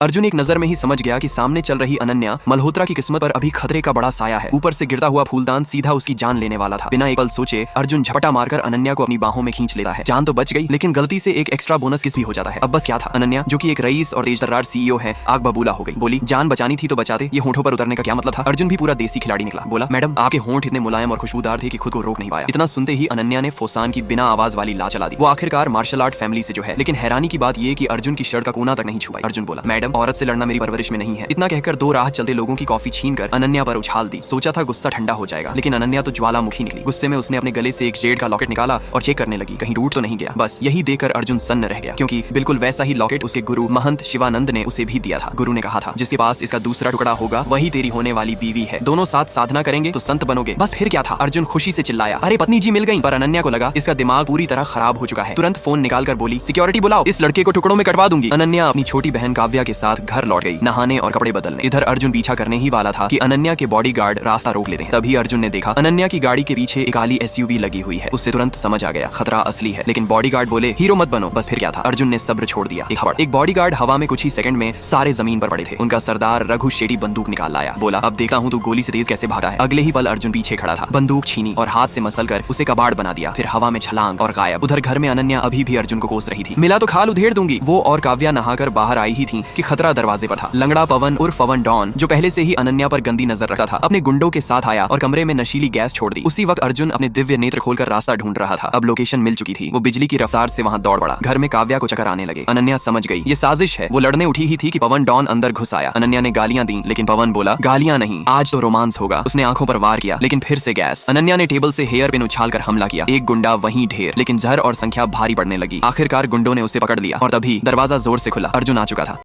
अर्जुन एक नजर में ही समझ गया कि सामने चल रही अनन्या मल्होत्रा की किस्मत पर अभी खतरे का बड़ा साया है। ऊपर से गिरता हुआ फूलदान सीधा उसकी जान लेने वाला था। बिना एक पल सोचे अर्जुन झपटा मारकर अनन्या को अपनी बाहों में खींच लेता है। जान तो बच गई, लेकिन गलती से एक एक्स्ट्रा बोनस किस भी हो जाता है। अब बस क्या था, अनन्या जो कि एक रईस और तेजतर्रार सीईओ है, आग बबूला हो गई। बोली जान बचानी थी तो बचाते, ये होठों पर उतरने का क्या मतलब था। अर्जुन भी पूरा देसी खिलाड़ी निकला। बोला मैडम आपके होंठ इतने मुलायम और खुशबूदार थे कि खुद को रोक नहीं पाया। इतना सुनते ही अनन्या ने फोसान की बिना आवाज वाली ला चला दी। वो आखिरकार मार्शल आर्ट फैमिली से जो है, लेकिन हैरानी की बात ये कि अर्जुन की शर्ट का कोना तक नहीं छुपाई। अर्जुन बोला मैडम औरत से लड़ना मेरी परवरिश में नहीं है। इतना कहकर दो राह चलते लोगों की कॉफी छीनकर अनन्या पर उछाल दी। सोचा था गुस्सा ठंडा हो जाएगा, लेकिन अनन्या तो ज्वालामुखी निकली। गुस्से में उसने अपने गले से एक जेड का लॉकेट निकाला और चेक करने लगी, कहीं टूट तो नहीं गया। बस यही देखकर अर्जुन सन्न रह गया, क्योंकि बिल्कुल वैसा ही लॉकेट उसके गुरु महंत शिवानंद ने उसे भी दिया था। गुरु ने कहा था जिसके पास इसका दूसरा टुकड़ा होगा वही तेरी होने वाली बीवी है। दोनों साथ साधना करेंगे तो संत बनोगे। बस फिर क्या था, अर्जुन खुशी से चिल्लाया अरे पत्नी जी मिल गई। पर अनन्या को लगा इसका दिमाग पूरी तरह खराब हो चुका है। तुरंत फोन निकालकर बोली सिक्योरिटी बुलाओ, इस लड़के को टुकड़ों में कटवा दूंगी। अनन्या अपनी छोटी बहन काव्या के साथ घर लौट गई, नहाने और कपड़े बदलने। इधर अर्जुन पीछा करने ही वाला था कि अनन्या के बॉडीगार्ड रास्ता रोक लेते हैं। तभी अर्जुन ने देखा अनन्या की गाड़ी के पीछे एक काली एसयूवी लगी हुई है। उससे तुरंत समझ आ गया खतरा असली है, लेकिन बॉडीगार्ड बोले हीरो मत बनो। बस फिर क्या था, अर्जुन ने सब्र छोड़ दिया। एक बॉडीगार्ड हवा में कुछ ही सेकंड में सारे जमीन पर पड़े थे। उनका सरदार रघु शेट्टी बंदूक निकाल लाया। बोला अब देखता हूँ तू गोली से तेज कैसे भागा है। अगले ही पल अर्जुन पीछे खड़ा था, बंदूक छीनी और हाथ से मसलकर उसे कबाड़ बना दिया। फिर हवा में छलांग और गायब। उधर घर में अनन्या अभी भी अर्जुन को कोस रही थी। मिला तो खाल उधेड़ दूंगी। वो और काव्या नहाकर बाहर आई ही थी कि खतरा दरवाजे पर था। लंगड़ा पवन उर्फ पवन डॉन, जो पहले से ही अनन्या पर गंदी नजर रखता था, अपने गुंडों के साथ आया और कमरे में नशीली गैस छोड़ दी। उसी वक्त अर्जुन अपने दिव्य नेत्र खोलकर रास्ता ढूंढ रहा था। अब लोकेशन मिल चुकी थी। वो बिजली की रफ्तार से वहां दौड़ पड़ा। घर में काव्या को चक्कर आने लगे। अनन्या समझ गई ये साजिश है। वो लड़ने उठी ही थी कि पवन डॉन अंदर घुस आया। अनन्या ने गालियां दी, लेकिन पवन बोला गालियां नहीं, आज तो रोमांस होगा। उसने आंखों पर वार किया, लेकिन फिर से गैस। अनन्या ने टेबल से हेयर पिन उछालकर हमला किया। एक गुंडा वहीं ढेर, लेकिन जहर और संख्या भारी पड़ने लगी। आखिरकार गुंडों ने उसे पकड़ लिया और तभी दरवाजा जोर से खुला। अर्जुन आ चुका था।